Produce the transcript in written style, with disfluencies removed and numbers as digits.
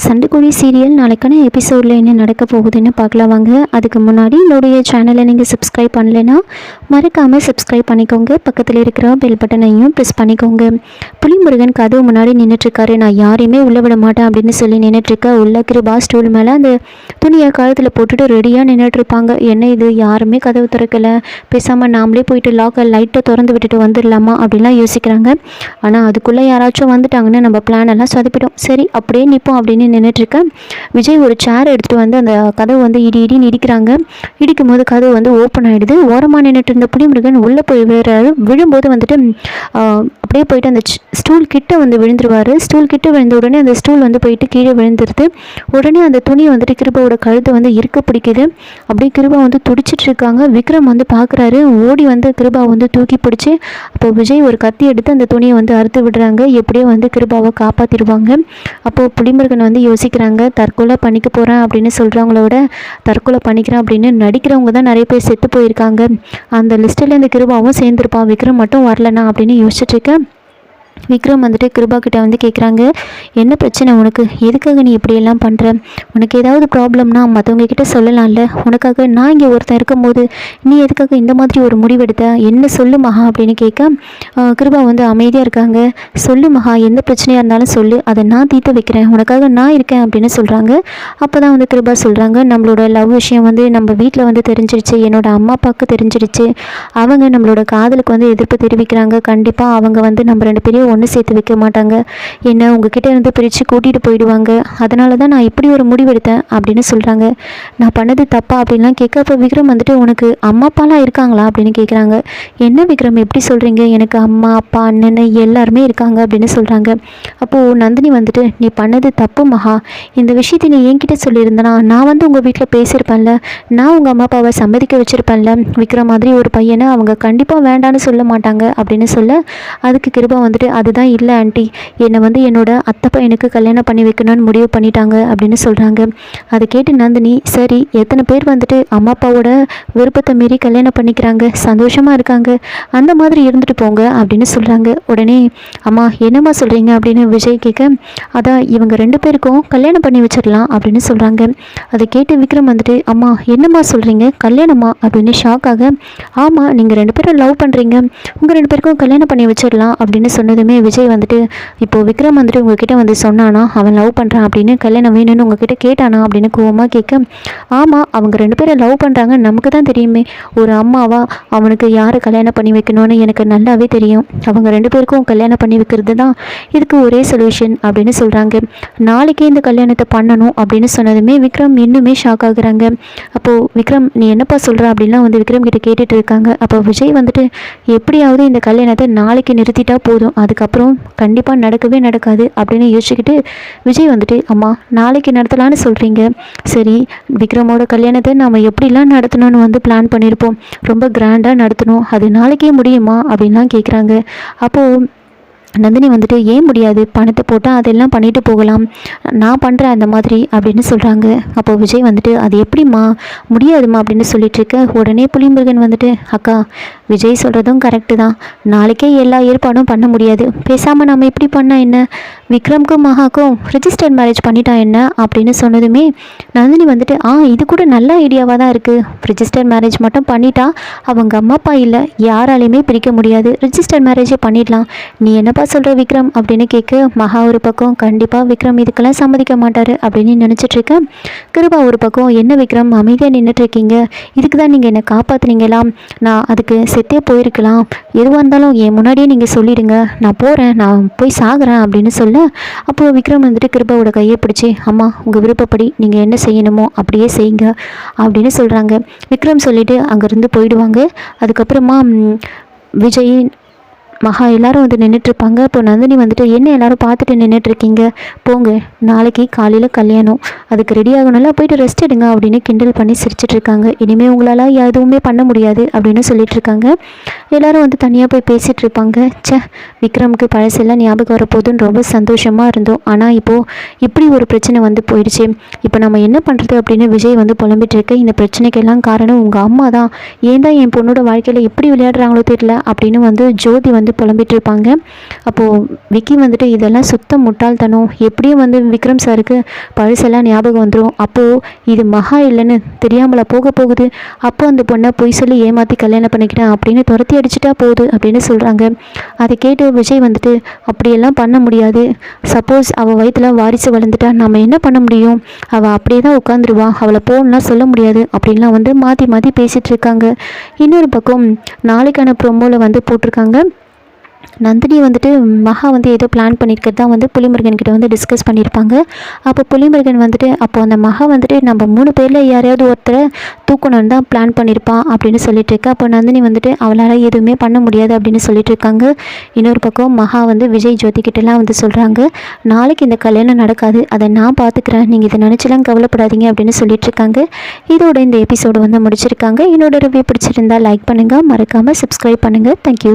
சண்டைக்கோழி serial நாளைக்கான எபிசோடில் என்ன நடக்க போகுதுன்னு பார்க்கலாம் வாங்க. அதுக்கு முன்னாடி என்னுடைய சேனலை நீங்கள் சப்ஸ்கிரைப் பண்ணலைன்னா மறக்காமல் சப்ஸ்கிரைப் பண்ணிக்கோங்க. பக்கத்தில் இருக்கிற பெல் பட்டனையும் ப்ரெஸ் பண்ணிக்கோங்க. புலிமுருகன் கதவு முன்னாடி நின்றுட்டுருக்காரு. நான் யாரையுமே உள்ளே விட மாட்டேன் அப்படின்னு சொல்லி நின்றுட்டுருக்க. உள்ள கிருபா ஸ்டூல் மேலே அந்த துணியை கழுத்தில் போட்டுட்டு ரெடியாக நின்றுட்டுருப்பாங்க. என்ன இது, யாருமே கதவு திறக்கலை, பேசாமல் நாமளே போயிட்டு லைட்டை திறந்து விட்டுட்டு வந்துடலாமா அப்படின்லாம் யோசிக்கிறாங்க. ஆனால் அதுக்குள்ளே யாராச்சும் வந்துட்டாங்கன்னா நம்ம பிளான் எல்லாம் சொதப்பிடும். சரி அப்படியே நிற்போம் அப்படின்னு நின்றுட்டுருக்கேன். விஜய் ஒரு சேர் எடுத்துகிட்டு வந்து அந்த கதவு வந்து இடின்னு இடிக்கிறாங்க. இடிக்கும் போது கதவு வந்து ஓப்பன் ஆகிடுது. ஓரமாக நின்றுட்டு இருந்த புலிமுருகன் உள்ளே போய் விழும்போது வந்துட்டு அப்படியே போயிட்டு அந்த ஸ்டூல் கிட்ட வந்து விழுந்துருவார். ஸ்டூல் கிட்ட விழுந்த உடனே அந்த ஸ்டூல் வந்து போயிட்டு கீழே விழுந்துருது. உடனே அந்த துணியை வந்துட்டு கிருபாவோட கழுத்தை வந்து இருக்க பிடிக்குது. அப்படியே கிருபா வந்து துடிச்சிட்டு இருக்காங்க. விக்ரம் வந்து பார்க்குறாரு. ஓடி வந்து கிருபா வந்து தூக்கி பிடிச்சி அப்போ விஜய் ஒரு கத்தி எடுத்து அந்த துணியை வந்து அறுத்து விடுறாங்க. எப்படியோ வந்து கிருபாவை காப்பாற்றிடுவாங்க. அப்போது புலிமுருகன் வந்து யோசிக்கிறாங்க, தற்கொலை பண்ணிக்க போகிறேன் அப்படின்னு சொல்கிறவங்கள விட தற்கொலை பண்ணிக்கிறேன் அப்படின்னு நடிக்கிறவங்க தான் நிறைய பேர் செத்து போயிருக்காங்க. அந்த லிஸ்ட்டில் இந்த கிருபாவும் சேர்ந்துருப்பான், விக்ரம் மட்டும் வரலனா அப்படின்னு யோசிச்சுட்ருக்கேன். விக்ரம் வந்துட்டு கிருபா கிட்ட வந்து கேட்குறாங்க, என்ன பிரச்சனை உனக்கு, எதுக்காக நீ இப்படியெல்லாம் பண்ணுற, உனக்கு ஏதாவது ப்ராப்ளம்னா மற்றவங்க கிட்ட சொல்லலாம்ல, உனக்காக நான் இங்கே ஒருத்தன் இருக்கும்போது நீ எதுக்காக இந்த மாதிரி ஒரு முடிவெடுத்த, என்ன சொல்லு மகா அப்படின்னு கேட்க கிருபா வந்து அமைதியாக இருக்காங்க. சொல்லு மகா, எந்த பிரச்சனையாக இருந்தாலும் சொல்லு, அதை நான் தீர்த்து வைக்கிறேன், உனக்காக நான் இருக்கேன் அப்படின்னு சொல்கிறாங்க. அப்போ தான் வந்து கிருபா சொல்கிறாங்க, நம்மளோட லவ் விஷயம் வந்து நம்ம வீட்டில் வந்து தெரிஞ்சிருச்சு, என்னோட அம்மா அப்பாவுக்கு தெரிஞ்சிருச்சு, அவங்க நம்மளோட காதலுக்கு வந்து எதிர்ப்பு தெரிவிக்கிறாங்க. கண்டிப்பாக அவங்க வந்து நம்ம ரெண்டு பேரையும் ஒன்று சேர்த்து வைக்க மாட்டாங்க, என்ன உங்ககிட்ட இருந்து பிரித்து கூட்டிகிட்டு போயிடுவாங்க, அதனால தான் நான் இப்படி ஒரு முடிவெடுத்தேன் அப்படின்னு சொல்கிறாங்க. நான் பண்ணது தப்பா அப்படின்லாம் கேட்க, அப்போ விக்ரம் வந்துட்டு உனக்கு அம்மா அப்பாலாம் இருக்காங்களா அப்படின்னு கேட்குறாங்க. என்ன விக்ரம் எப்படி சொல்கிறீங்க, எனக்கு அம்மா அப்பா அண்ணன் எல்லாருமே இருக்காங்க அப்படின்னு சொல்கிறாங்க. அப்போது நந்தினி வந்துட்டு நீ பண்ணது தப்பு மகா, இந்த விஷயத்தை நீ என்கிட்ட சொல்லியிருந்தனா நான் வந்து உங்கள் வீட்டில் பேசியிருப்பேன்ல, நான் உங்கள் அம்மா அப்பாவை சம்மதிக்க வச்சுருப்பேன்ல, விக்ரம் மாதிரி ஒரு பையனை அவங்க கண்டிப்பாக வேண்டான்னு சொல்ல மாட்டாங்க அப்படின்னு சொல்ல, அதுக்கு கிருபா வந்துட்டு அதுதான் இல்லை ஆண்டி, என்னை வந்து என்னோட அத்தை பையனுக்கு கல்யாணம் பண்ணி வைக்கணும்னு முடிவு பண்ணிட்டாங்க அப்படின்னு சொல்கிறாங்க. அதை கேட்டு நந்தினி, சரி எத்தனை பேர் வந்துட்டு அம்மா அப்பாவோட விருப்பத்தை மீறி கல்யாணம் பண்ணிக்கிறாங்க, சந்தோஷமாக இருக்காங்க, அந்த மாதிரி இருந்துட்டு போங்க அப்படின்னு சொல்கிறாங்க. உடனே அம்மா என்னம்மா சொல்கிறீங்க அப்படின்னு விஜய் கேட்க, அதான் இவங்க ரெண்டு பேருக்கும் கல்யாணம் பண்ணி வச்சிடலாம் அப்படின்னு சொல்கிறாங்க. அதை கேட்டு விக்ரம் வந்துட்டு அம்மா என்னம்மா சொல்கிறீங்க, கல்யாணமா அப்படின்னு ஷாக் ஆக, ஆமாம் நீங்கள் ரெண்டு பேரும் லவ் பண்ணுறீங்க, உங்கள் ரெண்டு பேருக்கும் கல்யாணம் பண்ணி வச்சிடலாம் அப்படின்னு சொன்னதுமே விஜய் வந்துட்டு இப்போது விக்ரம் வந்துட்டு உங்ககிட்ட வந்து சொன்னானா அவன் லவ் பண்ணுறான் அப்படின்னு, கல்யாணம் வேணும்னு உங்ககிட்ட கேட்டானா அப்படின்னு கோவமாக கேட்க, ஆமாம் அவங்க ரெண்டு பேரும் லவ் பண்ணுறாங்க, நமக்கு தான் தெரியுமே, ஒரு அம்மாவா அவனுக்கு யாரை கல்யாணம் பண்ணி வைக்கணும்னு எனக்கு நல்லாவே தெரியும், அவங்க ரெண்டு பேருக்கும் கல்யாணம் பண்ணி வைக்கிறது தான் இதுக்கு ஒரே சொல்யூஷன் அப்படின்னு சொல்கிறாங்க. நாளைக்கே இந்த கல்யாணத்தை பண்ணணும் அப்படின்னு சொன்னதுமே விக்ரம் இன்னுமே ஷாக் ஆகுறாங்க. அப்போது விக்ரம் நீ என்னப்பா சொல்கிற அப்படின்லாம் வந்து விக்ரம் கிட்ட கேட்டுட்டு இருக்காங்க. அப்போ விஜய் வந்துட்டு எப்படியாவது இந்த கல்யாணத்தை நாளைக்கு நிறுத்திட்டா போதும், அதுக்கப்புறம் கண்டிப்பாக நடக்கவே நடக்காது அப்படின்னு யோசிச்சுக்கிட்டு விஜய் வந்துட்டு அம்மா நாளைக்கு நடத்தலான்னு சொல்கிறீங்க, சரி விக்ரமோட கல்யாணத்தை நாம் எப்படிலாம் நடத்தணும்னு வந்து பிளான் பண்ணியிருப்போம், ரொம்ப கிராண்டாக நடத்தணும், அது நாளைக்கே முடியுமா அப்படின்லாம் கேட்குறாங்க. அப்போது நந்தினி வந்துட்டு ஏன் முடியாது, பணத்தை போட்டால் அதெல்லாம் பண்ணிட்டு போகலாம், நான் பண்ணுறேன் அந்த மாதிரி அப்படின்னு சொல்கிறாங்க. அப்போது விஜய் வந்துட்டு அது எப்படிம்மா முடியாதுமா அப்படின்னு சொல்லிட்டு இருக்க. உடனே புலிமுருகன் வந்துட்டு அக்கா விஜய் சொல்கிறதும் கரெக்டு தான், நாளைக்கே எல்லா ஏற்பாடும் பண்ண முடியாது, பேசாமல் நம்ம இப்படி பண்ணால் என்ன, விக்ரம்க்கும் மகாக்கும் ரிஜிஸ்டர்ட் மேரேஜ் பண்ணிட்டா என்ன அப்படின்னு சொன்னதுமே நந்தினி வந்துட்டு இது கூட நல்ல ஐடியாவாக தான் இருக்குது, ரிஜிஸ்டர்ட் மேரேஜ் மட்டும் பண்ணிட்டா அவங்க அம்மா அப்பா இல்லை யாராலையுமே பிரிக்க முடியாது, ரிஜிஸ்டர்ட் மேரேஜே பண்ணிடலாம், நீ என்னப்பா சொல்கிற விக்ரம் அப்படின்னு கேட்க, மகா ஒரு பக்கம் கண்டிப்பாக விக்ரம் இதுக்கெல்லாம் சம்மதிக்க மாட்டார் அப்படின்னு நினச்சிட்ருக்கேன். கிருபா ஒரு பக்கம் என்ன விக்ரம் அமைதியாக நின்றுட்டுருக்கீங்க, இதுக்கு தான் நீங்கள் என்னை காப்பாற்றுனீங்களாம், நான் அதுக்கு செத்தே போயிருக்கலாம், எதுவாக இருந்தாலும் என் முன்னாடியே நீங்கள் சொல்லிடுங்க, நான் போகிறேன், நான் போய் சாகுறேன் அப்படின்னு சொல்ல, அப்போது விக்ரம் வந்துட்டு கிருபாவோட கையை பிடிச்சி அம்மா உங்கள் விருப்பப்படி நீங்கள் என்ன செய்யணுமோ அப்படியே செய்யுங்க அப்படின்னு சொல்கிறாங்க. விக்ரம் சொல்லிவிட்டு அங்கேருந்து போயிடுவாங்க. அதுக்கப்புறமா விஜய் மகா எல்லாரும் வந்து நின்றுட்டுருப்பாங்க. இப்போ நந்தினி வந்துட்டு என்ன எல்லாரும் பார்த்துட்டு நின்றுட்டுருக்கீங்க, போங்க நாளைக்கு காலையில் கல்யாணம், அதுக்கு ரெடி ஆகணும்ல, போயிட்டு ரெஸ்ட் எடுங்க அப்படின்னு கிண்டல் பண்ணி சிரிச்சிட்ருக்காங்க. இனிமேல் உங்களால் எதுவுமே பண்ண முடியாது அப்படின்னு சொல்லிட்டுருக்காங்க. எல்லோரும் வந்து தனியாக போய் பேசிகிட்டு இருப்பாங்க. விக்ரமுக்கு பழசெல்லாம் ஞாபகம் வரப்போகுதுன்னு ரொம்ப சந்தோஷமாக இருந்தோம், ஆனால் இப்போது இப்படி ஒரு பிரச்சனை வந்து போயிடுச்சு, இப்போ நம்ம என்ன பண்ணுறது அப்படின்னு விஜய் வந்து புலம்பிட்டு இருக்க. இந்த பிரச்சனைக்கெல்லாம் காரணம் உங்கள் அம்மா தான், ஏன் தான் என் பொண்ணோட வாழ்க்கையில் எப்படி விளையாடுறாங்களோ தெரியல அப்படின்னு வந்து ஜோதி வந்து வந்து புலம்பிட்டு இருப்பாங்க. அப்போது விக்கி வந்துட்டு இதெல்லாம் சுத்த முட்டாள்தனம், எப்படியும் வந்து விக்ரம் சாருக்கு பழசெல்லாம் ஞாபகம் வந்துடும், அப்போது இது மகா இல்லைன்னு தெரியாமலா போக போகுது, அப்போ அந்த பொண்ணை பொய் சொல்லி ஏமாற்றி கல்யாணம் பண்ணிக்கிட்டேன் அப்படின்னு துரத்தி அடிச்சுட்டா போகுது அப்படின்னு சொல்கிறாங்க. அதை கேட்டு விஜய் வந்துட்டு அப்படியெல்லாம் பண்ண முடியாது, சப்போஸ் அவள் வயிற்றுல வாரிசு வளர்ந்துட்டா நம்ம என்ன பண்ண முடியும், அவள் அப்படியே தான் உட்காந்துருவா, அவளை போகணும்லாம் சொல்ல முடியாது அப்படின்லாம் வந்து மாற்றி மாற்றி பேசிகிட்டு இருக்காங்க. இன்னொரு பக்கம் நாளைக்கான ப்ரோமோவில் வந்து போட்டிருக்காங்க, நந்தினி வந்துட்டு மகா வந்து ஏதோ பிளான் பண்ணியிருக்கிறது தான் வந்து புலிமுருகன் கிட்ட வந்து டிஸ்கஸ் பண்ணியிருப்பாங்க. அப்போ புலிமுருகன் வந்துட்டு அப்போ அந்த மகா வந்துட்டு நம்ம 3 பேரில் யாரையாவது ஒருத்தரை தூக்கணும்னு தான் பிளான் பண்ணியிருப்பான் அப்படின்னு சொல்லிட்டு இருக்கு. அப்போ நந்தினி வந்துட்டு அவளால் எதுவுமே பண்ண முடியாது அப்படின்னு சொல்லிட்டு இருக்காங்க. இன்னொரு பக்கம் மகா வந்து விஜய் ஜோதி கிட்டலாம் வந்து சொல்கிறாங்க, நாளைக்கு இந்த கல்யாணம் நடக்காது, அதை நான் பார்த்துக்கிறேன், நீங்கள் இதை நினச்சிலாம் கவலைப்படாதீங்க அப்படின்னு சொல்லிட்டு இருக்காங்க. இதோட இந்த எபிசோடு வந்து முடிச்சிருக்காங்க. என்னோட ரிவ்யூ பிடிச்சிருந்தா லைக் பண்ணுங்கள், மறக்காமல் சப்ஸ்கிரைப் பண்ணுங்கள். தேங்க்யூ.